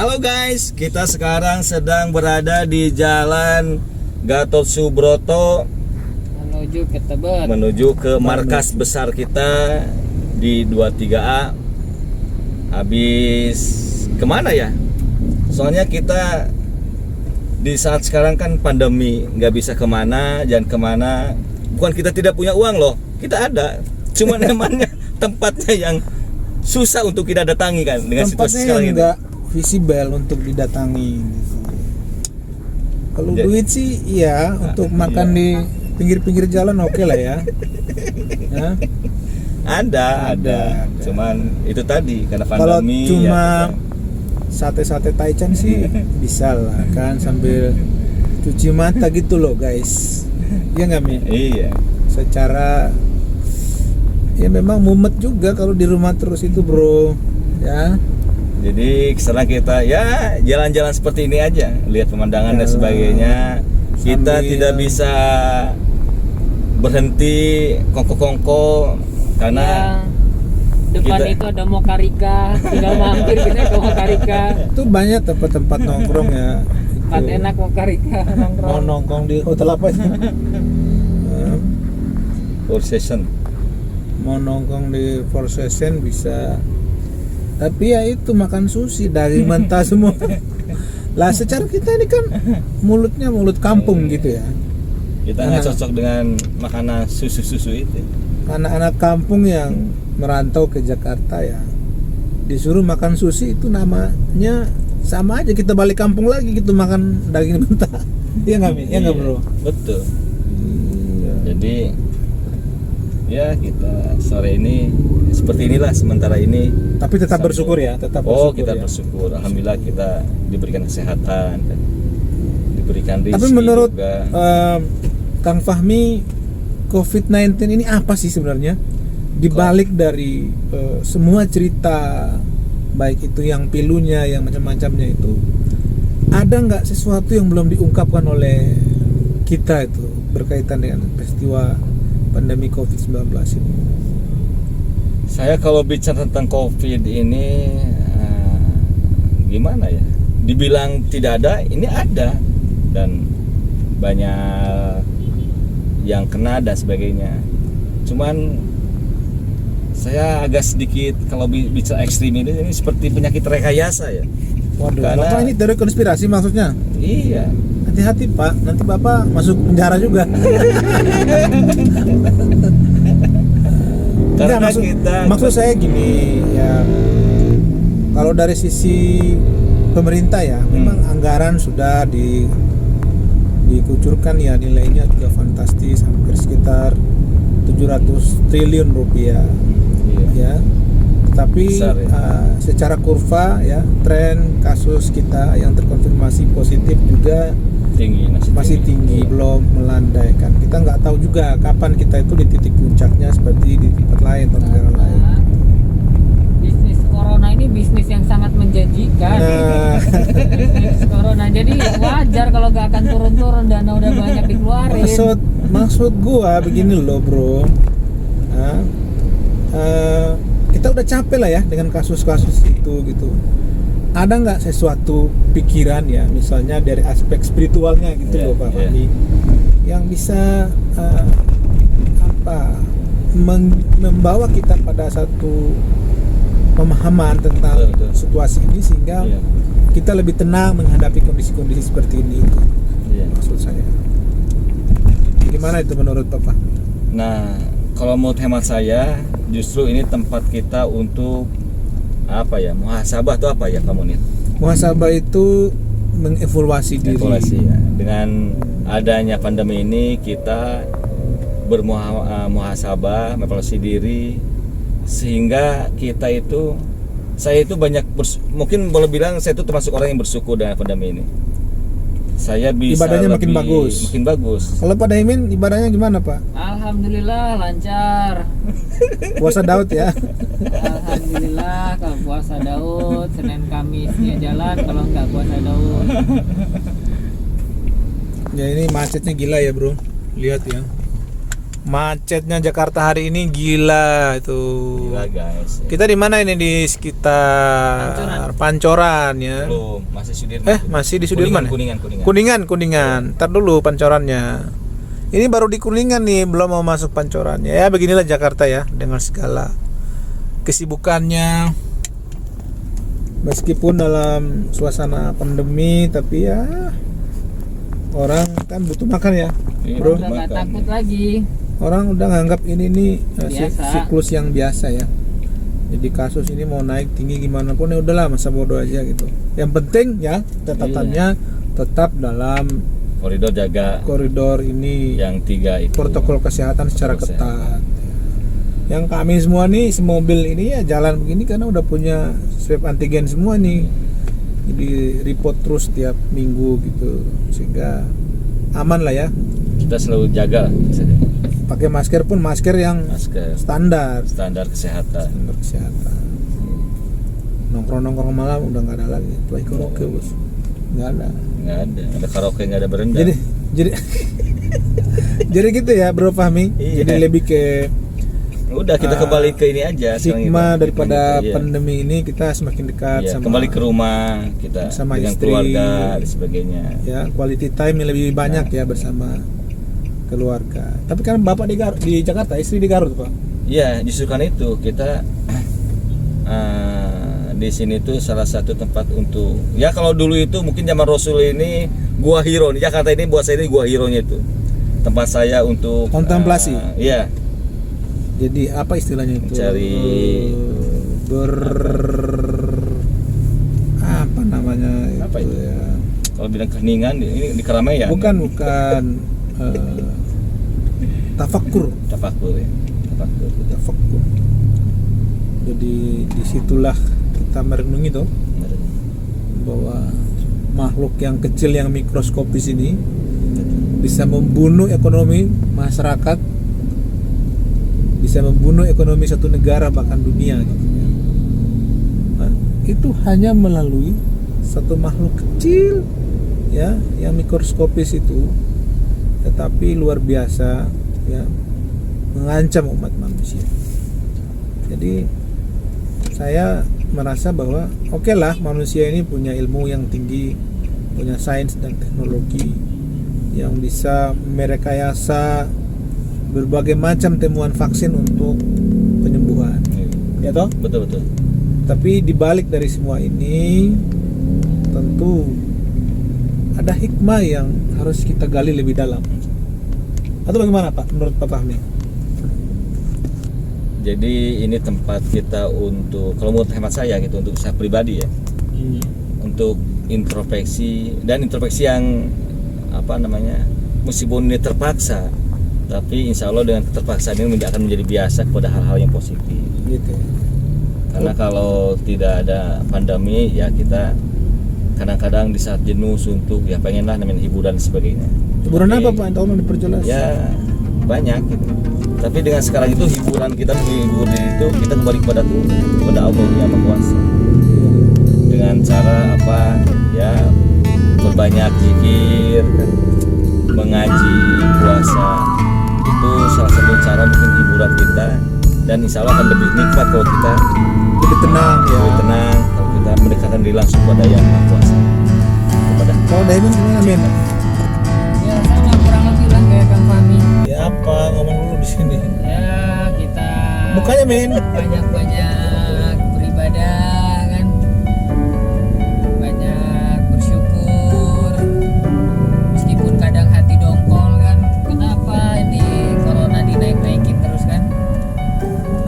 Halo guys, kita sekarang sedang berada di Jalan Gatot Subroto menuju ke Tebet. menuju ke markas besar kita di 23A. Habis kemana ya? Soalnya kita di saat sekarang kan pandemi, nggak bisa kemana, jangan kemana. Bukan kita tidak punya uang loh, kita ada. Cuman emangnya tempatnya yang susah untuk kita datangi kan dengan situasi tempatnya sekarang yang ini. nggak visible untuk didatangi gitu. Kalau Jadi- duit sih iya untuk makan di pinggir-pinggir jalan oke lah ya. Ya. Ada. Cuman itu tadi karena Kalau pandemi. cuma ya, sate-sate taichan sih bisa lah kan sambil cuci mata gitu loh guys. Iya nggak Mi? iya. Secara ya memang mumet juga kalau di rumah terus itu bro ya. Jadi sekarang kita ya jalan-jalan seperti ini aja, lihat pemandangan dan Jalan. sebagainya. Kita Sambil- tidak bisa berhenti kongko-kongko karena Yang depan kita- itu ada Mokarika, tinggal mampir kita ke Mokarika. Itu banyak tempat-tempat nongkrong ya. Tempat Itu. enak Mokarika Mau nongkrong. nongkrong di hotel apa sih? Four Session. Mau nongkrong di Four Seasons bisa, tapi ya itu makan sushi daging mentah semua lah. Secara kita ini kan mulutnya mulut kampung gitu ya, Kita nggak cocok dengan makanan susu-susu itu. anak-anak kampung yang merantau ke Jakarta ya disuruh makan sushi itu namanya sama aja kita balik kampung lagi gitu makan daging mentah. Iya nggak Mi? Iya nggak bro? Betul. Iya. Jadi ya kita sore ini seperti inilah sementara ini. Tapi tetap Sampai- bersyukur ya, tetap Oh, bersyukur kita ya. bersyukur. Alhamdulillah kita diberikan kesehatan, kan. Diberikan rezeki Tapi menurut juga. Kang Fahmi, COVID-19 ini apa sih sebenarnya? Dibalik dari semua cerita, baik itu yang pilunya, yang macam-macamnya itu, ada nggak sesuatu yang belum diungkapkan oleh kita itu berkaitan dengan peristiwa pandemi COVID-19 ini? Saya kalau bicara tentang COVID ini gimana ya? Dibilang tidak ada, ini ada dan banyak yang kena dan sebagainya. Cuman saya agak sedikit kalau bicara ekstrim ini seperti penyakit rekayasa ya. Waduh, Karena- Bapak ini teori konspirasi maksudnya? Iya. Hati-hati Pak, nanti Bapak masuk penjara juga. Karena Enggak, maksud saya gini ya, kalau dari sisi pemerintah ya memang anggaran sudah dikucurkan ya, nilainya juga fantastis, hampir sekitar 700 triliun rupiah Iya. ya. Tapi Besar ya. Secara kurva ya, tren kasus kita yang terkonfirmasi positif juga Tinggi, masih tinggi, belum melandai kan. Kita nggak tahu juga kapan kita itu di titik puncaknya seperti di tempat lain atau negara lain. Bisnis corona ini bisnis yang sangat menjanjikan. Nah, Bisnis corona, jadi wajar kalau gak akan turun-turun, dana udah banyak dikeluarin. maksud gua begini loh bro. Nah, kita udah capek lah ya dengan kasus-kasus itu gitu. Ada nggak sesuatu pikiran ya, misalnya dari aspek spiritualnya gitu Iya, loh Pak iya. Fahmi, yang bisa membawa kita pada satu pemahaman tentang Betul. situasi ini sehingga Iya. kita lebih tenang menghadapi kondisi-kondisi seperti ini. Itu Iya. maksud saya. Gimana itu menurut Bapak? Nah, kalau menurut hemat saya, justru ini tempat kita untuk apa ya, muhasabah atau apa ya kamu nih? Muhasabah itu mengevaluasi diri. Evaluasi ya. Dengan adanya pandemi ini kita bermuhasabah, mengevaluasi diri, sehingga kita itu, saya itu banyak mungkin boleh bilang saya itu termasuk orang yang bersyukur dengan pandemi ini. Saya bisa Ibadahnya makin bagus. makin bagus. Kalau Pak Daimin ibadahnya gimana Pak? Alhamdulillah lancar. Puasa Daud ya. Alhamdulillah kalau puasa Daud, Senin Kamisnya jalan, kalau nggak puasa Daud. Ya ini macetnya gila ya bro. Lihat ya. Macetnya Jakarta hari ini gila itu. Gila guys. Kita di mana ini, di sekitar Pancoran ya? Belum, masih Sudirman. Masih di Sudirman. Kuningan. Kuningan. Ntar dulu Pancorannya. Ini baru di Kuningan nih, belum mau masuk Pancorannya. Ya beginilah Jakarta ya, dengan segala kesibukannya. Meskipun dalam suasana pandemi, tapi ya orang kan butuh makan ya, Iya, bro. Udah nggak makan. takut lagi. Orang udah nganggap ini nih Biasa. siklus yang biasa ya. Jadi kasus ini mau naik tinggi gimana pun ya udahlah, masa bodoh aja gitu. Yang penting ya catatannya tetap dalam Koridor jaga koridor ini yang 3 itu. protokol kesehatan secara Protokol ketat. Yang kami semua nih semobil ini ya jalan begini karena udah punya swab antigen semua nih. Jadi report terus tiap minggu gitu sehingga aman lah ya. Kita selalu jaga Pakai masker pun masker yang masker, standar kesehatan. standar kesehatan. Nongkrong malam udah nggak ada lagi. Play karaoke bos, nggak ada. Nggak ada karaoke, nggak ada berendam. Jadi jadi gitu ya Bro Fahmi. Iya. Jadi lebih ke Udah kita kembali ke ini aja. sekarang hikmah kita. daripada Iya. pandemi ini kita semakin dekat Iya, sama kembali ke rumah kita sama dengan istri. keluarga dan sebagainya. ya quality time yang lebih banyak ya bersama keluarga. Tapi kan Bapak di Jakarta, istri di Garut, Pak. Iya, justru kan itu kita di sini tuh salah satu tempat untuk ya kalau dulu itu mungkin zaman Rasul ini gua hero. Jakarta ini buat saya ini gua hero-nya itu. Tempat saya untuk Kontemplasi. Iya. Jadi apa istilahnya itu? Mencari apa namanya Apa itu itu? ya? Kalau bilang keheningan ini di keramaian. Bukan tafakur. Tafakur ya. Tafakur. Jadi disitulah kita merenungi tuh bahwa makhluk yang kecil yang mikroskopis ini bisa membunuh ekonomi masyarakat, bisa membunuh ekonomi satu negara bahkan dunia gitu ya. Nah, itu hanya melalui satu makhluk kecil ya yang mikroskopis itu, tetapi luar biasa ya, mengancam umat manusia. Jadi saya merasa bahwa oke lah manusia ini punya ilmu yang tinggi, punya sains dan teknologi yang bisa merekayasa berbagai macam temuan vaksin untuk penyembuhan, ya toh? Betul. Tapi dibalik dari semua ini tentu ada hikmah yang harus kita gali lebih dalam. Atau bagaimana Pak menurut Pak Fahmi? Jadi ini tempat kita untuk kalau menurut hemat saya gitu untuk saya pribadi ya. Untuk introspeksi yang apa namanya, meskipun ini terpaksa, tapi insya Allah dengan keterpaksaan ini akan menjadi biasa kepada hal-hal yang positif. Gitu. Karena kalau tidak ada pandemi ya kita kadang-kadang di saat jenuh, suntuk ya pengenlah namanya hiburan dan sebagainya. Hiburan Tapi, apa Pak? Tolong diperjelas. Ya banyak gitu. Tapi dengan sekarang itu hiburan kita menghibur diri itu kita kembali kepada Tuhan, kepada Allah yang Maha Kuasa. Dengan cara apa ya, berbanyak zikir kan, mengaji, puasa, itu salah satu cara mungkin hiburan kita, dan insya Allah akan lebih nikmat kalau kita Lebih tenang ya. lebih tenang kalau kita mendekatkan diri langsung kepada yang Maha Kuasa, kepada Kalau Daimin gimana Min? Ya sama kurang lebih lah kayak Kang Fahmi. Ya apa ngomong dulu di sini. Ya kita Mukanya Min. banyak beribadah kan, banyak bersyukur meskipun kadang hati dongkol kan, kenapa ini corona dinaik-naikin terus kan.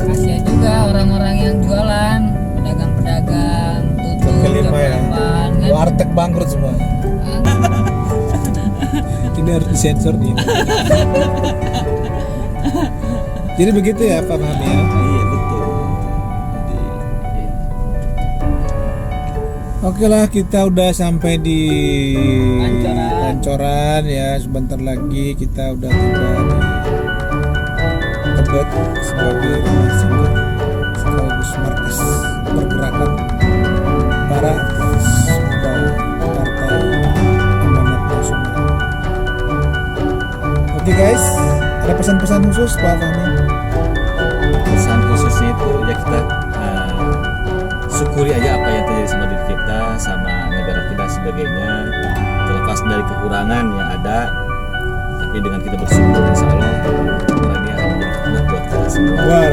Kasihan juga orang-orang yang jualan, pedagang-pedagang tutup Kaki jam lima ya. 8 kan. Warteg bangkrut semua. Ini harus disensor nih. Jadi begitu ya Pak Fahmi ya. iya betul. Oke lah, kita udah sampai di Pancoran. Pancoran ya. Sebentar lagi kita udah tiba di Tebet sebagai rumah singgah sekaligus markas pergerakan para muda Partai Amanat Nasional. Oke guys, Ada pesan-pesan khusus Pak Fahmi? Pesan khususnya itu ya kita syukuri aja apa yang terjadi sama diri kita, sama negara kita sebagainya, terlepas dari kekurangan yang ada, tapi dengan kita bersyukur insya Allah kekurangan ini akan menjadi hikmah buat kita semua. Wah,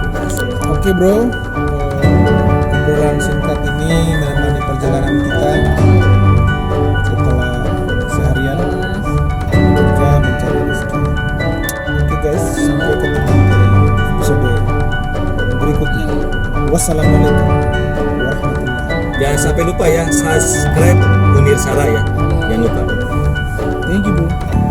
Terima kasih. oke bro, obrolan singkat ini menemani perjalanan kita setelah seharian bekerja mencari rezeki. Oke guys, sampai ketemu di episode berikutnya. Wassalamualaikum warahmatullahi. Jangan sampai lupa ya subscribe Munir Sara ya, jangan lupa. Thank you bro.